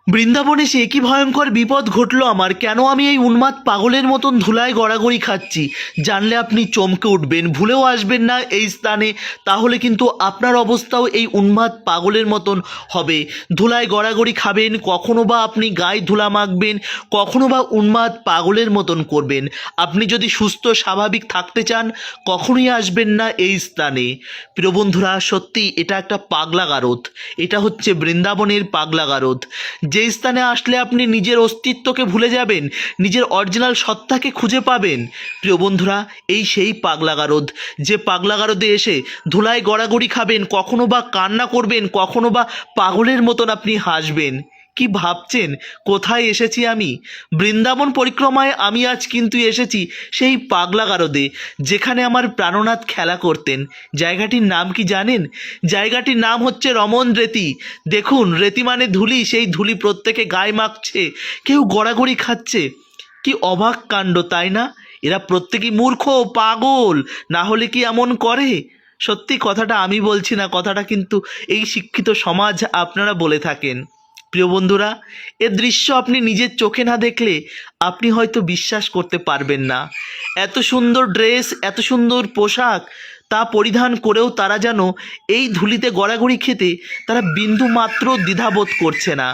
বৃন্দাবনে সে কি ভয়ঙ্কর বিপদ ঘটলো আমার! কেন আমি এই উন্মাদ পাগলের মতন ধুলায় গড়াগড়ি খাচ্ছি? জানলে আপনি চমকে উঠবেন, ভুলেও আসবেন না এই স্থানে। তাহলে কিন্তু আপনার অবস্থাও এই উন্মাদ পাগলের মতন হবে। ধুলায় গড়াগড়ি খাবেন, কখনো বা আপনি গায়ে ধুলা মাখবেন, কখনো বা উন্মাদ পাগলের মতন করবেন। আপনি যদি সুস্থ স্বাভাবিক থাকতে চান, কখনোই আসবেন না এই স্থানে। প্রিয় বন্ধুরা, সত্যি এটা একটা পাগলা গারদ। এটা হচ্ছে বৃন্দাবনের পাগলা গারদ। যে স্থানে আসলে আপনি নিজের অস্তিত্বকে ভুলে যাবেন, নিজের অরিজিনাল সত্তাকে খুঁজে পাবেন। প্রিয় বন্ধুরা, এই সেই পাগলা গারদ। যে পাগলা গারদে এসে ধুলায় গড়াগড়ি খাবেন, কখনো বা কান্না করবেন, কখনো বা পাগলের মতন আপনি হাসবেন। কি ভাবছেন কোথায় এসেছি আমি? বৃন্দাবন পরিক্রমায় আমি আজ কিন্তু এসেছি সেই পাগলা গারদে, যেখানে আমার প্রাণনাথ খেলা করতেন। জায়গাটির নাম কি জানেন? জায়গাটির নাম হচ্ছে রমন রেতি। দেখুন, রেতি মানে ধুলি, সেই ধুলি প্রত্যেকে গায়ে মাখছে, কেউ গড়াগড়ি খাচ্ছে। কি অবাক কাণ্ড, তাই না? এরা প্রত্যেকেই মূর্খ, পাগল, না হলে কি এমন করে? সত্যি কথাটা আমি বলছি না, কথাটা কিন্তু এই শিক্ষিত সমাজ আপনারা বলে থাকেন। প্রিয় বন্ধুরা, এ দৃশ্য আপনি নিজের চোখে না দেখলে আপনি হয়তো বিশ্বাস করতে পারবেন না। এত সুন্দর ড্রেস, এত সুন্দর পোশাক, তা পরিধান করেও তারা যেন এই ধুলিতে গড়াগড়ি খেতে তারা বিন্দু মাত্র দ্বিধাবোধ করছে না।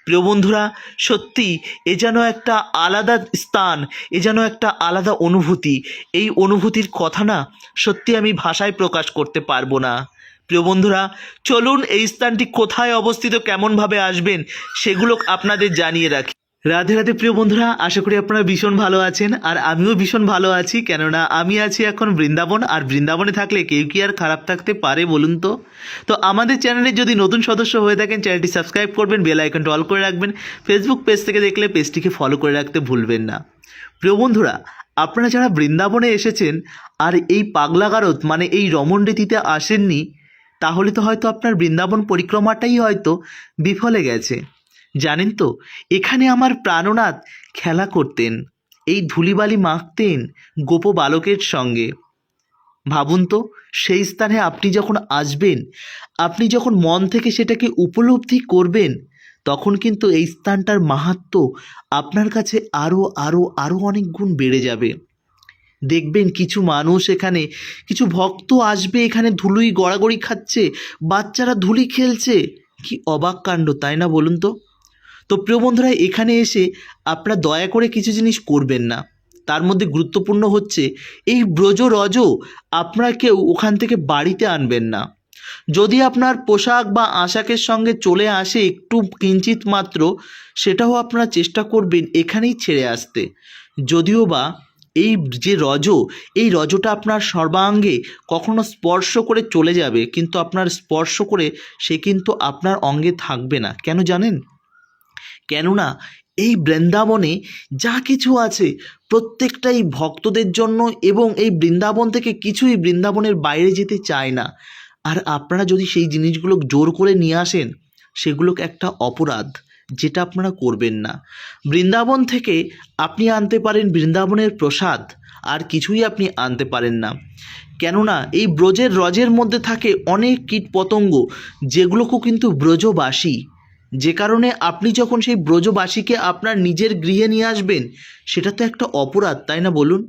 প্রিয় বন্ধুরা, সত্যি এ যেন একটা আলাদা স্থান, এ যেন একটা আলাদা অনুভূতি। এই অনুভূতির কথা না সত্যি আমি ভাষায় প্রকাশ করতে পারবো না। প্রিয় বন্ধুরা, চলুন এই স্থানটি কোথায় অবস্থিত, কেমনভাবে আসবেন সেগুলো আপনাদের জানিয়ে রাখি। রাধে রাধে প্রিয় বন্ধুরা, আশা করি আপনারা ভীষণ ভালো আছেন, আর আমিও ভীষণ ভালো আছি। কেননা আমি আছি এখন বৃন্দাবন, আর বৃন্দাবনে থাকলে কেউ কি আর খারাপ থাকতে পারে বলুন তো? তো আমাদের চ্যানেলে যদি নতুন সদস্য হয়ে থাকেন, চ্যানেলটি সাবস্ক্রাইব করবেন, বেল আইকনটা অল করে রাখবেন। ফেসবুক পেজ থেকে দেখলে পেজটিকে ফলো করে রাখতে ভুলবেন না। প্রিয় বন্ধুরা, আপনারা যারা বৃন্দাবনে এসেছেন আর এই পাগলা গারদ মানে এই রমন রীতিতে আসেননি, তাহলে তো হয়তো আপনার বৃন্দাবন পরিক্রমাটাই হয়তো বিফলে গেছে। জানেন তো, এখানে আমার প্রাণনাথ খেলা করতেন, এই ধুলিবালি মাখতেন গোপ বালকের সঙ্গে। ভাবুন তো, সেই স্থানে আপনি যখন আসবেন, আপনি যখন মন থেকে সেটাকে উপলব্ধি করবেন, তখন কিন্তু এই স্থানটার মাহাত্ম্য আপনার কাছে আরও আরও আরও অনেক গুণ বেড়ে যাবে। দেখবেন কিছু মানুষ এখানে, কিছু ভক্ত আসবে এখানে, ধুলোই গড়াগড়ি খাচ্ছে, বাচ্চারা ধুলি খেলছে। কি অবাক কাণ্ড, তাই না বলুন তো? তো প্রিয় বন্ধুরা, এখানে এসে আপনারা দয়া করে কিছু জিনিস করবেন না। তার মধ্যে গুরুত্বপূর্ণ হচ্ছে এই ব্রজ রজ আপনারা কেউ ওখান থেকে বাড়িতে আনবেন না। যদি আপনার পোশাক বা আশাকের সঙ্গে চলে আসে একটু কিঞ্চিত মাত্র, সেটাও আপনারা চেষ্টা করবেন এখানেই ছেড়ে আসতে। যদিও বা এই যে রজ, এই রজটা আপনার সর্বাঙ্গে কখনো স্পর্শ করে চলে যাবে, কিন্তু আপনার স্পর্শ করে সে কিন্তু আপনার অঙ্গে থাকবে না। কেন জানেন? কেননা এই বৃন্দাবনে যা কিছু আছে প্রত্যেকটাই ভক্তদের জন্য, এবং এই বৃন্দাবন থেকে কিছুই বৃন্দাবনের বাইরে যেতে চায় না। আর আপনারা যদি সেই জিনিসগুলো জোর করে নিয়ে আসেন, সেগুলোকে একটা অপরাধ, যেটা আপনারা করবেন না। বৃন্দাবন থেকে আপনি আনতে পারেন বৃন্দাবনের প্রসাদ, আর কিছুই আপনি আনতে পারেন না। কেননা এই ব্রজের রজের মধ্যে থাকে অনেক কীট পতঙ্গ, যেগুলোকেও কিন্তু ব্রজবাসী। যে কারণে আপনি যখন সেই ব্রজবাসীকে আপনার নিজের গৃহে নিয়ে আসবেন, সেটা তো একটা অপরাধ, তাই না বলুন?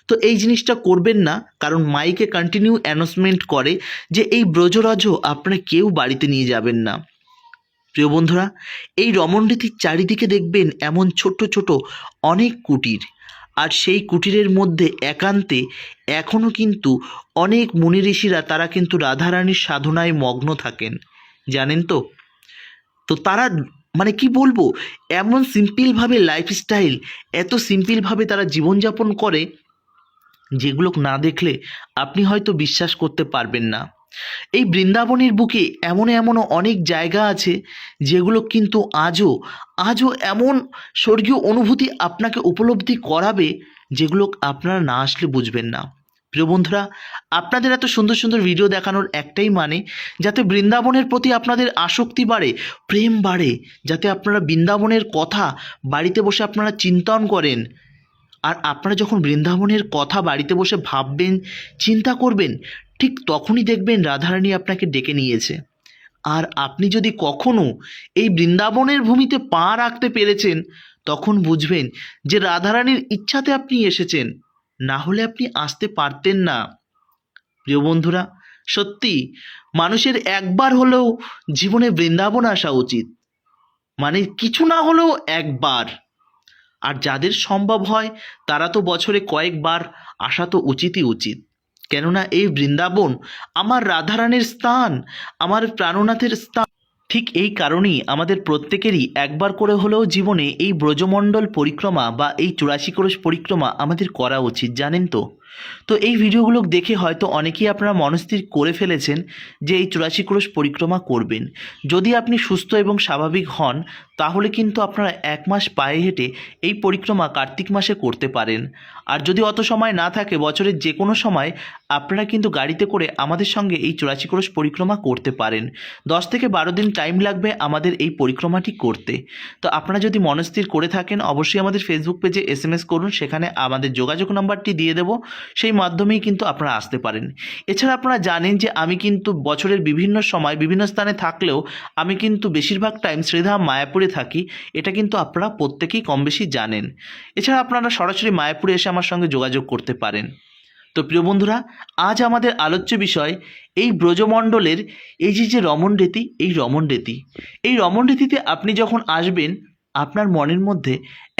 তো এই জিনিসটা করবেন না, কারণ মাইকে কন্টিনিউ অ্যানাউন্সমেন্ট করে যে এই ব্রজরজ আপনারা কেউ বাড়িতে নিয়ে যাবেন না। প্রিয় বন্ধুরা, এই রমণরীতির চারিদিকে দেখবেন এমন ছোট ছোট অনেক কুটির, আর সেই কুটিরের মধ্যে একান্তে এখনও কিন্তু অনেক মুনি ঋষিরা তারা কিন্তু রাধারানীর সাধনায় মগ্ন থাকেন। জানেন তো? তো তারা মানে কি বলবো, এমন সিম্পলভাবে লাইফস্টাইল, এত সিম্পলভাবে তারা জীবনযাপন করে, যেগুলো না দেখলে আপনি হয়তো বিশ্বাস করতে পারবেন না। এই বৃন্দাবনের বুকে এমন এমনও অনেক জায়গা আছে, যেগুলো কিন্তু আজও আজও এমন স্বর্গীয় অনুভূতি আপনাকে উপলব্ধি করাবে, যেগুলো আপনারা না আসলে বুঝবেন না। প্রিয় বন্ধুরা, আপনাদের এত সুন্দর সুন্দর ভিডিও দেখানোর একটাই মানে, যাতে বৃন্দাবনের প্রতি আপনাদের আসক্তি বাড়ে, প্রেম বাড়ে, যাতে আপনারা বৃন্দাবনের কথা বাড়িতে বসে আপনারা চিন্তন করেন। আর আপনারা যখন বৃন্দাবনের কথা বাড়িতে বসে ভাববেন, চিন্তা করবেন, ঠিক তখনই দেখবেন রাধারানী আপনাকে ডেকে নিয়েছে। আর আপনি যদি কখনো এই বৃন্দাবনের ভূমিতে পা রাখতে পেরেছেন, তখন বুঝবেন যে রাধারানীর ইচ্ছাতে আপনি এসেছেন, না হলে আপনি আসতে পারতেন না। প্রিয় বন্ধুরা, সত্যি মানুষের একবার হলেও জীবনে বৃন্দাবন আসা উচিত, মানে কিছু না হলেও একবার। আর যাদের সম্ভব হয় তারা তো বছরে কয়েকবার আসা তো উচিতই উচিত। কেননা এই বৃন্দাবন আমার রাধারানীর স্থান, আমার প্রাণনাথের স্থান। ঠিক এই কারণেই আমাদের প্রত্যেকেরই একবার করে হলেও জীবনে এই ব্রজমণ্ডল পরিক্রমা বা এই 84 ক্রোশ পরিক্রমা আমাদের করা উচিত, জানেন তো। তো এই ভিডিওগুলো দেখে হয়তো অনেকেই আপনারা মনস্থির করে ফেলেছেন যে এই 84 ক্রোশ পরিক্রমা করবেন। যদি আপনি সুস্থ এবং স্বাভাবিক হন, তাহলে কিন্তু আপনারা 1 মাস পায়ে হেঁটে এই পরিক্রমা কার্তিক মাসে করতে পারেন। আর যদি অত সময় না থাকে, বছরের যে কোনো সময় আপনারা কিন্তু গাড়িতে করে আমাদের সঙ্গে এই 84 ক্রোশ পরিক্রমা করতে পারেন। 10 থেকে 12 দিন টাইম লাগবে আমাদের এই পরিক্রমাটি করতে। তো আপনারা যদি মনস্থির করে থাকেন, অবশ্যই আমাদের ফেসবুক পেজে SMS করুন, সেখানে আমাদের যোগাযোগ নাম্বারটি দিয়ে দেব, সেই মাধ্যমেই কিন্তু আপনারা আসতে পারেন। এছাড়া আপনারা জানেন যে আমি কিন্তু বছরের বিভিন্ন সময় বিভিন্ন স্থানে থাকলেও আমি কিন্তু বেশিরভাগ টাইম শ্রীধাম মায়াপুরে থাকি, এটা কিন্তু আপনারা প্রত্যেকেই কম বেশি জানেন। এছাড়া আপনারা সরাসরি মায়াপুরে এসে আমার সঙ্গে যোগাযোগ করতে পারেন। তো প্রিয় বন্ধুরা, আজ আমাদের আলোচ্য বিষয় এই ব্রজমণ্ডলের এই যে রমণরীতি, এই রমণরীতিতে আপনি যখন আসবেন, আপনার মনের মধ্যে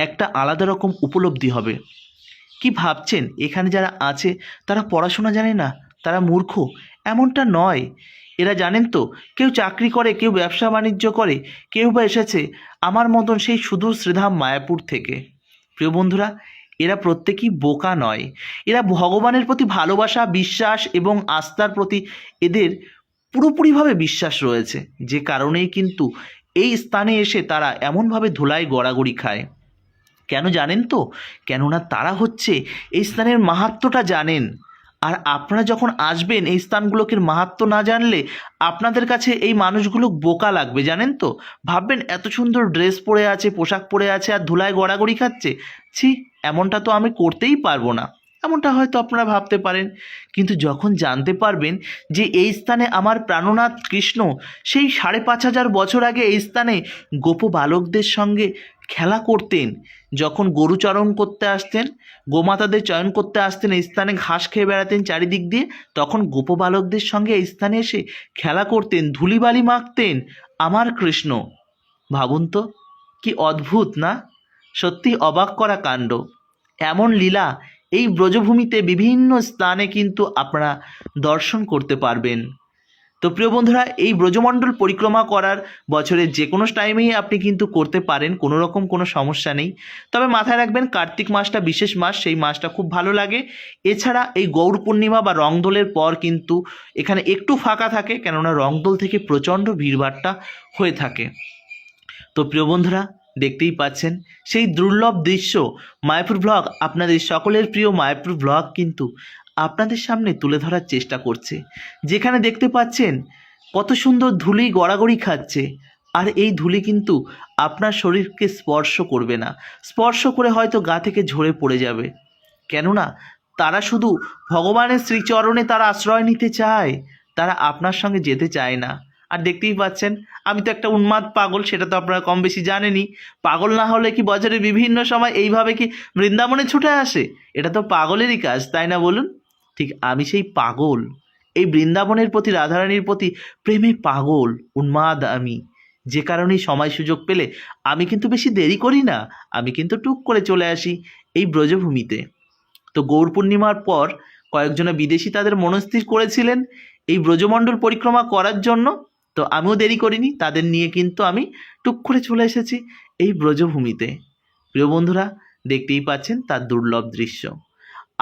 একটা আলাদা রকম উপলব্ধি হবে। কি ভাবছেন এখানে যারা আছে তারা পড়াশোনা জানে না, তারা মূর্খ? এমনটা নয়। এরা জানেন তো, কেউ চাকরি করে, কেউ ব্যবসা বাণিজ্য করে, কেউ বা এসেছে আমার মতন সেই সুদূর শ্রীধাম মায়াপুর থেকে। প্রিয় বন্ধুরা, এরা প্রত্যেকেই বোকা নয়। এরা ভগবানের প্রতি ভালোবাসা, বিশ্বাস এবং আস্থার প্রতি এদের পুরোপুরিভাবে বিশ্বাস রয়েছে, যে কারণেই কিন্তু এই স্থানে এসে তারা এমনভাবে ধুলায় গড়াগড়ি খায়। কেন জানেন তো? কেননা তারা হচ্ছে এই স্থানের মাহাত্ম্যটা জানেন। আর আপনারা যখন আসবেন এই স্থানগুলোকে মাহাত্ম্য না জানলে আপনাদের কাছে এই মানুষগুলো বোকা লাগবে, জানেন তো। ভাববেন এত সুন্দর ড্রেস পরে আছে, পোশাক পরে আছে, আর ধুলায় গড়াগড়ি খাচ্ছে, ছি, এমনটা তো আমি করতেই পারবো না, এমনটা হয়তো আপনারা ভাবতে পারেন। কিন্তু যখন জানতে পারবেন যে এই স্থানে আমার প্রাণনাথ কৃষ্ণ সেই 5,500 বছর আগে এই স্থানে গোপ বালকদের সঙ্গে খেলা করতেন, যখন গরুচরণ করতে আসতেন, গোমাতাদের চয়ন করতে আসতেন, এই স্থানে ঘাস খেয়ে বেড়াতেন চারিদিক দিয়ে, তখন গোপবালকদের সঙ্গে এই স্থানে এসে খেলা করতেন, ধুলিবালি মাখতেন আমার কৃষ্ণ। ভাবুন তো, কি অদ্ভুত না? সত্যি অবাক করা কাণ্ড। এমন লীলা এই ব্রজভূমিতে বিভিন্ন স্থানে কিন্তু আপনারা দর্শন করতে পারবেন। তো প্রিয় বন্ধুরা, এই ব্রজমণ্ডল পরিক্রমা করার বছরের যে কোনো টাইমেই আপনি কিন্তু করতে পারেন, কোনো রকম কোনো সমস্যা নেই। তবে মাথায় রাখবেন, কার্তিক মাসটা বিশেষ মাস, সেই মাসটা খুব ভালো লাগে। এছাড়া এই গৌর পূর্ণিমা বা রংদোলের পর কিন্তু এখানে একটু ফাঁকা থাকে, কেননা রংদোল থেকে প্রচণ্ড ভিড়ভাট্টা হয়ে থাকে। তো প্রিয় বন্ধুরা, দেখতেই পাচ্ছেন সেই দুর্লভ দৃশ্য। মায়াপুর ব্লগ, আপনাদের সকলের প্রিয় মায়াপুর ব্লগ কিন্তু আপনাদের সামনে তুলে ধরার চেষ্টা করছে। যেখানে দেখতে পাচ্ছেন কত সুন্দর ধুলি গড়াগড়ি খাচ্ছে, আর এই ধুলি কিন্তু আপনার শরীরকে স্পর্শ করবে না, স্পর্শ করে হয়তো গা থেকে ঝরে পড়ে যাবে। কেননা তারা শুধু ভগবানের শ্রীচরণে তারা আশ্রয় নিতে চায়, তারা আপনার সঙ্গে যেতে চায় না। আর দেখতেই পাচ্ছেন, আমি তো একটা উন্মাদ পাগল, সেটা তো আপনারা কম বেশি জানেনই। পাগল না হলে কি বছরের বিভিন্ন সময় এইভাবে কি বৃন্দাবনে ছুটে আসে? এটা তো পাগলেরই কাজ, তাই না বলুন? ঠিক আমি সেই পাগল, এই বৃন্দাবনের প্রতি, রাধারানীর প্রতি প্রেমে পাগল, উন্মাদ আমি। যে কারণেই সময় সুযোগ পেলে আমি কিন্তু বেশি দেরি করি না, আমি কিন্তু টুক করে চলে আসি এই ব্রজভূমিতে। তো গৌর পূর্ণিমার পর কয়েকজনা বিদেশি তাদের মনস্থির করেছিলেন এই ব্রজমণ্ডল পরিক্রমা করার জন্য। তো আমিও দেরি করিনি, তাদের নিয়ে কিন্তু আমি টুক করে চলে এসেছি এই ব্রজভূমিতে। প্রিয় বন্ধুরা, দেখতেই পাচ্ছেন তার দুর্লভ দৃশ্য।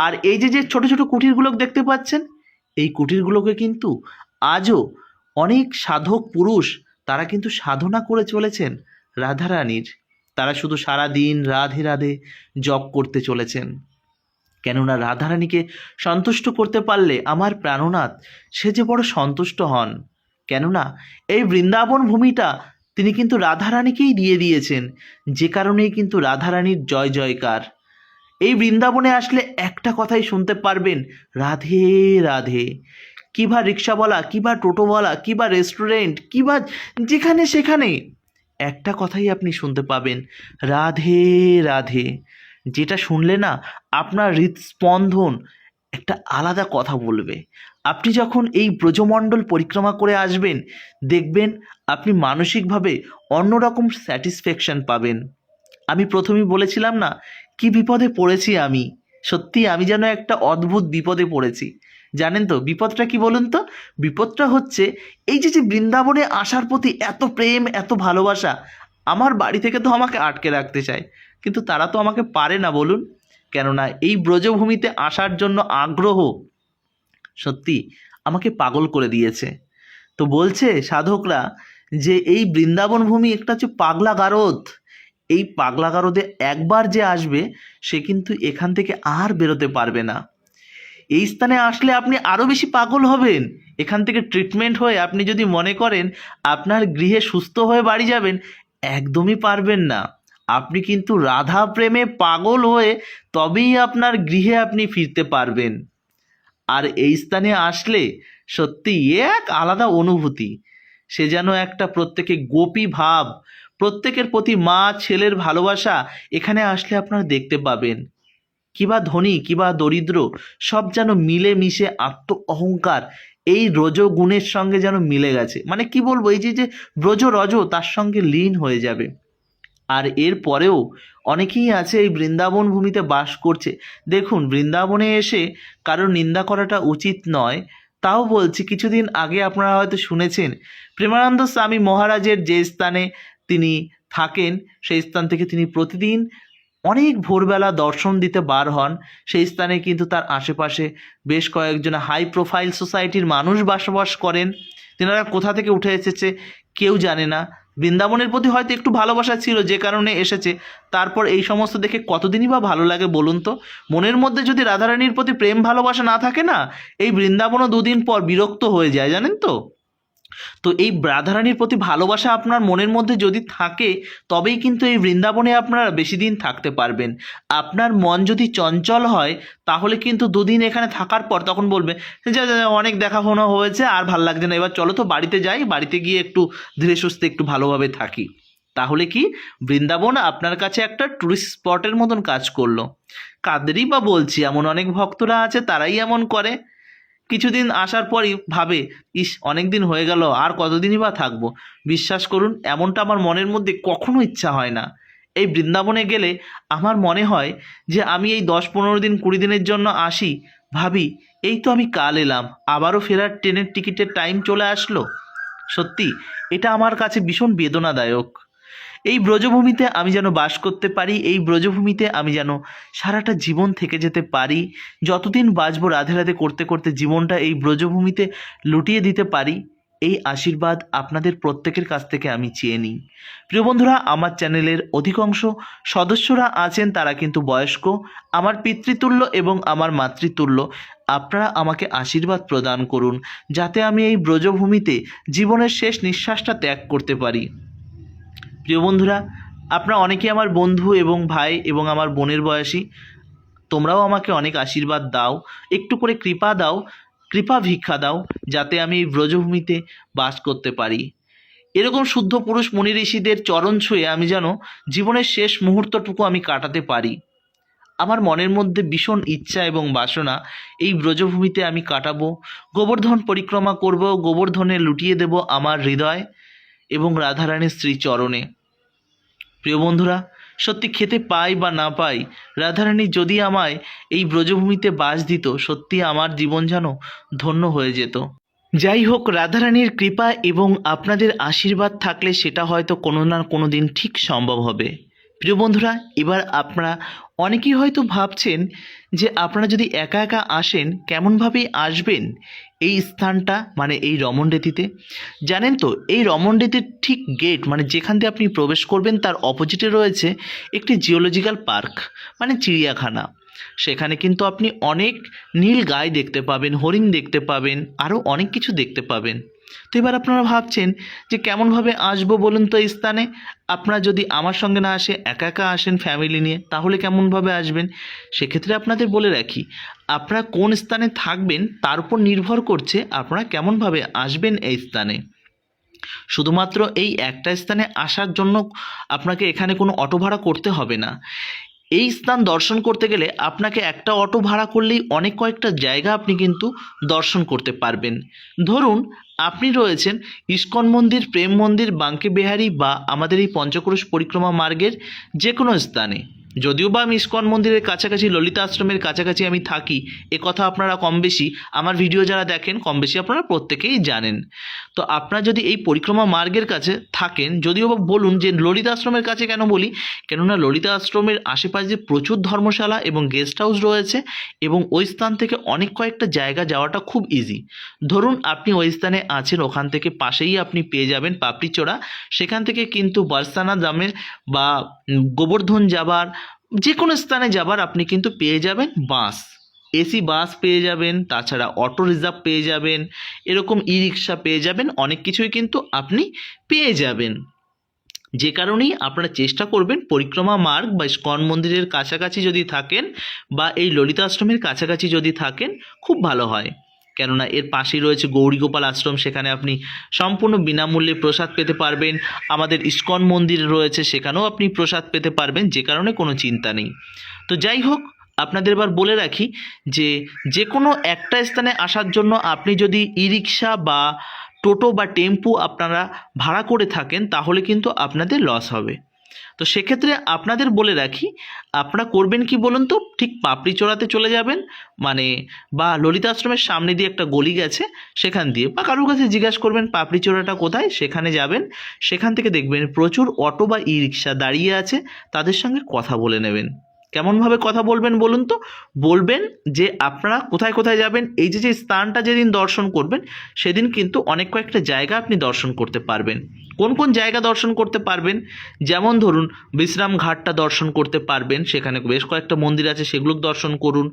আর এই যে যে ছোট ছোট কুটিরগুলো দেখতে পাচ্ছেন, এই কুটিরগুলোকে কিন্তু আজও অনেক সাধক পুরুষ তারা কিন্তু সাধনা করে চলেছেন রাধারানীর। তারা শুধু সারা দিন রাধে রাধে জপ করতে চলেছেন। কেননা রাধারানীকে সন্তুষ্ট করতে পারলে আমার প্রাণনাথ সে যে বড় সন্তুষ্ট হন। কেননা এই বৃন্দাবন ভূমিটা তিনি কিন্তু রাধারানীকেই দিয়ে দিয়েছেন, যে কারণেই কিন্তু রাধারানীর জয় জয়কার। এই বৃন্দাবনে আসলে একটা কথাই শুনতে পারবেন, রাধে রাধে। কী বা রিক্সাওয়ালা, কী বা টোটোওয়ালা, কী বা রেস্টুরেন্ট, কী বা যেখানে সেখানে একটা কথাই আপনি শুনতে পাবেন, রাধে রাধে। যেটা শুনলে না আপনার হৃদস্পন্দন একটা আলাদা কথা বলবে। আপনি যখন এই ব্রজমণ্ডল পরিক্রমা করে আসবেন, দেখবেন আপনি মানসিকভাবে অন্যরকম স্যাটিসফ্যাকশন পাবেন। আমি প্রথমেই বলেছিলাম না কি বিপদে পড়েছি আমি। সত্যি আমি যেন একটা অদ্ভুত বিপদে পড়েছি। জানেন তো বিপদটা কি বলুন তো? বিপদটা হচ্ছে এই যে যে বৃন্দাবনে আসার প্রতি এত প্রেম, এত ভালোবাসা। আমার বাড়ি থেকে তো আমাকে আটকে রাখতে চায়, কিন্তু তারা তো আমাকে পারে না বলুন। কেননা এই ব্রজভূমিতে আসার জন্য আগ্রহ সত্যি আমাকে পাগল করে দিয়েছে। তো বলছে সাধকরা যে এই বৃন্দাবন ভূমি একটা হচ্ছে পাগলা গারদ। এই পাগলা গারদে একবার যে আসবে সে কিন্তু এখান থেকে আর বেরোতে পারবে না। এই স্থানে আসলে আপনি আরও বেশি পাগল হবেন। এখান থেকে ট্রিটমেন্ট হয়ে আপনি যদি মনে করেন আপনার গৃহে সুস্থ হয়ে বাড়ি যাবেন, একদমই পারবেন না। আপনি কিন্তু রাধা প্রেমে পাগল হয়ে তবেই আপনার গৃহে আপনি ফিরতে পারবেন। আর এই স্থানে আসলে সত্যি এক আলাদা অনুভূতি। সে যেন একটা প্রত্যেকে গোপী ভাব, প্রত্যেকের প্রতি মা ছেলের ভালোবাসা এখানে আসলে আপনারা দেখতে পাবেন। কিবা ধনী কিবা দরিদ্র সব যেন মিলে মিশে আত্ম অহংকার এই রজগুণের সঙ্গে যেন মিলে গেছে। মানে কি বলবো, এই যে যে ব্রজ রজ তার সঙ্গে লীন হয়ে যাবে। আর এর পরেও অনেকেই আছে এই বৃন্দাবন ভূমিতে বাস করছে। দেখুন, বৃন্দাবনে এসে কারোর নিন্দা করাটা উচিত নয়। তাও বলছি, কিছুদিন আগে আপনারা হয়তো শুনেছেন প্রেমানন্দ স্বামী মহারাজের যে স্থানে তিনি থাকেন সেই স্থান থেকে তিনি প্রতিদিন অনেক ভোরবেলা দর্শন দিতে বার হন। সেই স্থানে কিন্তু তার আশেপাশে বেশ কয়েকজন হাই প্রোফাইল সোসাইটির মানুষ বসবাস করেন। তেনারা কোথা থেকে উঠে এসেছে কেউ জানে না। বৃন্দাবনের প্রতি হয়তো একটু ভালোবাসা ছিল যে কারণে এসেছে। তারপর এই সমস্ত দেখে কতদিনই বা ভালো লাগে বলুন তো? মনের মধ্যে যদি রাধারানীর প্রতি প্রেম ভালোবাসা না থাকে না, এই বৃন্দাবনও দুদিন পর বিরক্ত হয়ে যায়, জানেন তো? তো এই রাধারানীর প্রতি ভালোবাসা আপনার মনের মধ্যে যদি থাকে তবেই কিন্তু এই বৃন্দাবনে আপনারা বেশি দিন থাকতে পারবেন। আপনার মন যদি চঞ্চল হয় তাহলে কিন্তু দুদিন এখানে থাকার পর তখন বলবে যে অনেক দেখাশোনা হয়েছে, আর ভাল লাগছে না, এবার চলো তো বাড়িতে যাই, বাড়িতে গিয়ে একটু ধীরে সুস্থে একটু ভালোভাবে থাকি। তাহলে কি বৃন্দাবন আপনার কাছে একটা টুরিস্ট স্পটের মতন কাজ করলো। কাদেরই বা বলছি, এমন অনেক ভক্তরা আছে তারাই এমন করে। কিছুদিন আসার পরই ভাবে, ইস অনেক দিন হয়ে গেল, আর কতদিনই বা থাকবো। বিশ্বাস করুন, এমনটা আমার মনের মধ্যে কখনো ইচ্ছা হয় না। এই বৃন্দাবনে গেলে আমার মনে হয় যে আমি এই 10-15 দিন 20 দিনের জন্য আসি, ভাবি এই তো আমি কাল এলাম, আবারও ফেরার ট্রেনের টিকিটের টাইম চলে আসলো। সত্যি এটা আমার কাছে ভীষণ বেদনাদায়ক। এই ব্রজভূমিতে আমি যেন বাস করতে পারি, এই ব্রজভূমিতে আমি যেন সারাটা জীবন থেকে যেতে পারি। যতদিন বাঁচবো রাধে রাধে করতে করতে জীবনটা এই ব্রজভূমিতে লুটিয়ে দিতে পারি, এই আশীর্বাদ আপনাদের প্রত্যেকের কাছ থেকে আমি চেয়ে নিই। প্রিয় বন্ধুরা, আমার চ্যানেলের অধিকাংশ সদস্যরা আছেন তারা কিন্তু বয়স্ক, আমার পিতৃতুল্য এবং আমার মাতৃতুল্য। আপনারা আমাকে আশীর্বাদ প্রদান করুন যাতে আমি এই ব্রজভূমিতে জীবনের শেষ নিঃশ্বাসটা ত্যাগ করতে পারি। প্রিয় বন্ধুরা, আপনারা অনেকেই আমার বন্ধু এবং ভাই এবং আমার বোনের বয়সী। তোমরাও আমাকে অনেক আশীর্বাদ দাও, একটু করে কৃপা দাও, কৃপা ভিক্ষা দাও যাতে আমি এই ব্রজভূমিতে বাস করতে পারি। এরকম শুদ্ধ পুরুষ মুনি ঋষিদের চরণ ছুঁয়ে আমি যেন জীবনের শেষ মুহূর্তটুকু আমি কাটাতে পারি। আমার মনের মধ্যে ভীষণ ইচ্ছা এবং বাসনা এই ব্রজভূমিতে আমি কাটাবো, গোবর্ধন পরিক্রমা করব, গোবর্ধনে লুটিয়ে দেব আমার হৃদয় এবং রাধারানীর শ্রীচরণে। প্রিয় বন্ধুরা, সত্যি খেতে পাই বা না পাই, রাধারানী যদি আমায় এই ব্রজভূমিতে বাস দিত, সত্যি আমার জীবন যেন ধন্য হয়ে যেত। যাই হোক, রাধারানীর কৃপা এবং আপনাদের আশীর্বাদ থাকলে সেটা হয়তো কোনো না কোনো দিন ঠিক সম্ভব হবে। প্রিয় বন্ধুরা, এবার আপনারা অনেকেই হয়তো ভাবছেন যে আপনারা যদি একা একা আসেন কেমনভাবেই আসবেন এই স্থানটা, মানে এই রমণরেতিতে। জানেন তো, এই রমণরেতির ঠিক গেট, মানে যেখান দিয়ে আপনি প্রবেশ করবেন তার অপোজিটে রয়েছে একটি জিওলজিক্যাল পার্ক, মানে চিড়িয়াখানা। সেখানে কিন্তু আপনি অনেক নীল গাই দেখতে পাবেন, হরিণ দেখতে পাবেন, আরও অনেক কিছু দেখতে পাবেন। তো এবার আপনারা ভাবছেন যে কেমনভাবে আসবো বলুন তো এই স্থানে। আপনারা যদি আমার সঙ্গে না আসে একা একা আসেন ফ্যামিলি নিয়ে, তাহলে কেমনভাবে আসবেন? সেক্ষেত্রে আপনাদের বলে রাখি, আপনারা কোন স্থানে থাকবেন তার উপর নির্ভর করছে আপনারা কেমনভাবে আসবেন এই স্থানে। শুধুমাত্র এই একটা স্থানে আসার জন্য আপনাকে এখানে কোনো অটো ভাড়া করতে হবে না। এই স্থান দর্শন করতে গেলে আপনাকে একটা অটো ভাড়া করলেই অনেক কয়েকটা জায়গা আপনি কিন্তু দর্শন করতে পারবেন। ধরুন আপনি রয়েছেন ইস্কন মন্দির, প্রেম মন্দির, বাঙ্কে বিহারী বা আমাদের এই পঞ্চক্রোশ পরিক্রমা মার্গের যে কোনো স্থানে। যদিও বা আমি ইস্কন মন্দিরের কাছাকাছি, ললিতা আশ্রমের কাছাকাছি আমি থাকি, এ কথা আপনারা কম বেশি আমার ভিডিও যারা দেখেন কম বেশি আপনারা প্রত্যেকেই জানেন। তো আপনারা যদি এই পরিক্রমা মার্গের কাছে থাকেন, যদিও বা বলুন যে ললিতা আশ্রমের কাছে কেন বলি, কেননা ললিতা আশ্রমের আশেপাশে প্রচুর ধর্মশালা এবং গেস্ট হাউস রয়েছে এবং ওই স্থান থেকে অনেক কয়েকটা জায়গা যাওয়াটা খুব ইজি। ধরুন আপনি ওই স্থানে আছেন, ওখান থেকে পাশেই আপনি পেয়ে যাবেন পাপড়িচোড়া। সেখান থেকে কিন্তু বারসানা দামের বা গোবর্ধন যাবার, যে কোনো স্থানে যাবার আপনি কিন্তু পেয়ে যাবেন বাস, এসি বাস পেয়ে যাবেন, তাছাড়া অটো রিজার্ভ পেয়ে যাবেন, এরকম ই রিক্সা পেয়ে যাবেন, অনেক কিছুই কিন্তু আপনি পেয়ে যাবেন। যে কারণেই আপনারা চেষ্টা করবেন পরিক্রমা মার্গ বা ইস্কন মন্দিরের কাছাকাছি যদি থাকেন বা এই ললিতা আশ্রমের কাছাকাছি যদি থাকেন খুব ভালো হয়। কেননা এর পাশেই রয়েছে গৌরীগোপাল আশ্রম, সেখানে আপনি সম্পূর্ণ বিনামূল্যে প্রসাদ পেতে পারবেন। আমাদের ইস্কন মন্দির রয়েছে, সেখানেও আপনি প্রসাদ পেতে পারবেন, যে কারণে কোনো চিন্তা নেই। তো যাই হোক, আপনাদের এবার বলে রাখি যে যে কোনো একটা স্থানে আসার জন্য আপনি যদি ই রিক্সা বা টোটো বা টেম্পু আপনারা ভাড়া করে থাকেন তাহলে কিন্তু আপনাদের লস হবে। তো সেক্ষেত্রে আপনাদের বলে রাখি, আপনারা করবেন কি বলুন তো, ঠিক পাপড়িচোড়াতে চলে যাবেন, মানে বা ললিতা আশ্রমের সামনে দিয়ে একটা গলি গেছে সেখান দিয়ে, বা কারোর কাছে জিজ্ঞাসা করবেন পাপড়িচোড়াটা কোথায়, সেখানে যাবেন। সেখান থেকে দেখবেন প্রচুর অটো বা ই রিক্সা দাঁড়িয়ে আছে, তাদের সঙ্গে কথা বলে নেবেন। কেমনভাবে কথা বলবেন বলুন তো? বলবেন যে আপনারা কোথায় কোথায় যাবেন, এই যে যে স্থানটা যেদিন দর্শন করবেন সেদিন কিন্তু অনেক কয়েকটা জায়গা আপনি দর্শন করতে পারবেন। কোন কোন জায়গা দর্শন করতে পারবেন, যেমন ধরুন বিশ্রাম ঘাটটা দর্শন করতে পারবেন, সেখানে বেশ কয়েকটা মন্দির আছে, সেগুলো দর্শন করুন।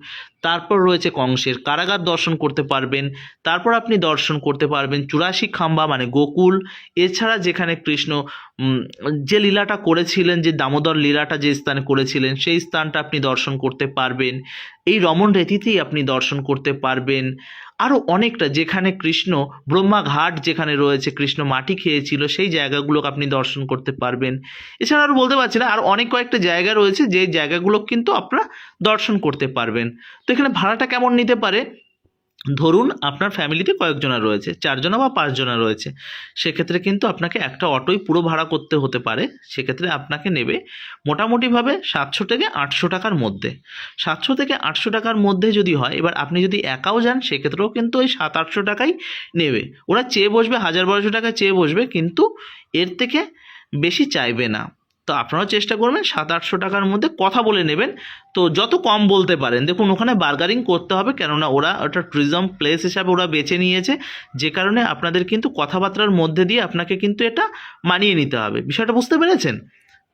তারপর রয়েছে কংসের কারাগার দর্শন করতে পারবেন। তারপর আপনি দর্শন করতে পারবেন 84 খাম্বা মানে গোকুল। এছাড়া যেখানে কৃষ্ণ যে লীলাটা করেছিলেন, যে দামোদর লীলাটা যে স্থানে করেছিলেন সেই স্থানটা আপনি দর্শন করতে পারবেন। এই রমণ রেতিতেই আপনি দর্শন করতে পারবেন। আরও অনেকটা, যেখানে কৃষ্ণ ব্রহ্মা ঘাট যেখানে রয়েছে, কৃষ্ণ মাটি খেয়েছিল, সেই জায়গাগুলো আপনি দর্শন করতে পারবেন। এছাড়া আরও বলতে পারছি না, আর অনেক কয়েকটা জায়গা রয়েছে যে জায়গাগুলো কিন্তু আপনারা দর্শন করতে পারবেন। তো এখানে ভাড়াটা কেমন নিতে পারে, ধরুন আপনার ফ্যামিলিতে কয়েকজনা রয়েছে, 4 জনা বা 5 জনা রয়েছে, সেক্ষেত্রে কিন্তু আপনাকে একটা অটোই পুরো ভাড়া করতে হতে পারে। সেক্ষেত্রে আপনাকে নেবে মোটামুটিভাবে 700 থেকে 800 টাকার মধ্যে। 700 থেকে 800 টাকার মধ্যে যদি হয়, এবার আপনি যদি একাও যান সেক্ষেত্রেও কিন্তু ওই 700-800 টাকাই নেবে। ওরা চেয়ে বসবে 1000-1200 টাকা চেয়ে বসবে, কিন্তু এর থেকে বেশি চাইবে না। তো আপনারাও চেষ্টা করবেন 700-800 টাকার মধ্যে কথা বলে নেবেন। তো যত কম বলতে পারেন, দেখুন ওখানে বার্গারিং করতে হবে, কেননা ওরা ওটা ট্যুরিজম প্লেস হিসাবে ওরা বেছে নিয়েছে, যে কারণে আপনাদের কিন্তু কথাবার্তার মধ্যে দিয়ে আপনাকে কিন্তু এটা মানিয়ে নিতে হবে। বিষয়টা বুঝতে পেরেছেন?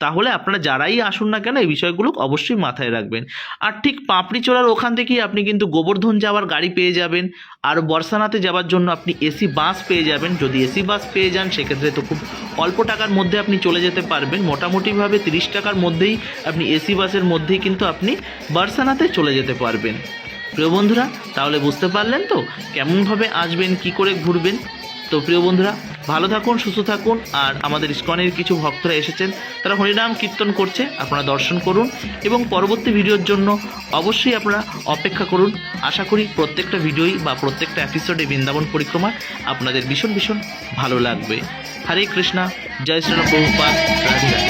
তাহলে আপনারা যারাই আসুন না কেন এই বিষয়গুলো অবশ্যই মাথায় রাখবেন। আর ঠিক পাপড়িচোড়ার ওখান থেকেই আপনি কিন্তু গোবর্ধন যাওয়ার গাড়ি পেয়ে যাবেন, আর বর্ষানাতে যাওয়ার জন্য আপনি এসি বাস পেয়ে যাবেন। যদি এসি বাস পেয়ে যান সেক্ষেত্রে তো খুব অল্প টাকার মধ্যে আপনি চলে যেতে পারবেন, মোটামুটিভাবে 30 টাকার মধ্যেই আপনি এসি বাসের মধ্যেই কিন্তু আপনি বর্ষানাতে চলে যেতে পারবেন। প্রিয় বন্ধুরা, তাহলে বুঝতে পারলেন তো কেমনভাবে আসবেন, কি করে ঘুরবেন। তো প্রিয় বন্ধুরা, ভালো থাকুন, সুস্থ থাকুন। আর আমাদের ইস্কনের কিছু ভক্তরা এসেছেন, তারা হরিনাম কীর্তন করছে, আপনারা দর্শন করুন এবং পরবর্তী ভিডিওর জন্য অবশ্যই আপনারা অপেক্ষা করুন। আশা করি প্রত্যেকটা ভিডিওই বা প্রত্যেকটা এপিসোডে বৃন্দাবন পরিক্রমা আপনাদের ভীষণ ভীষণ ভালো লাগবে। হরে কৃষ্ণা, জয় শ্রীরাম, প্রভুপাদ, রাধে রাধে।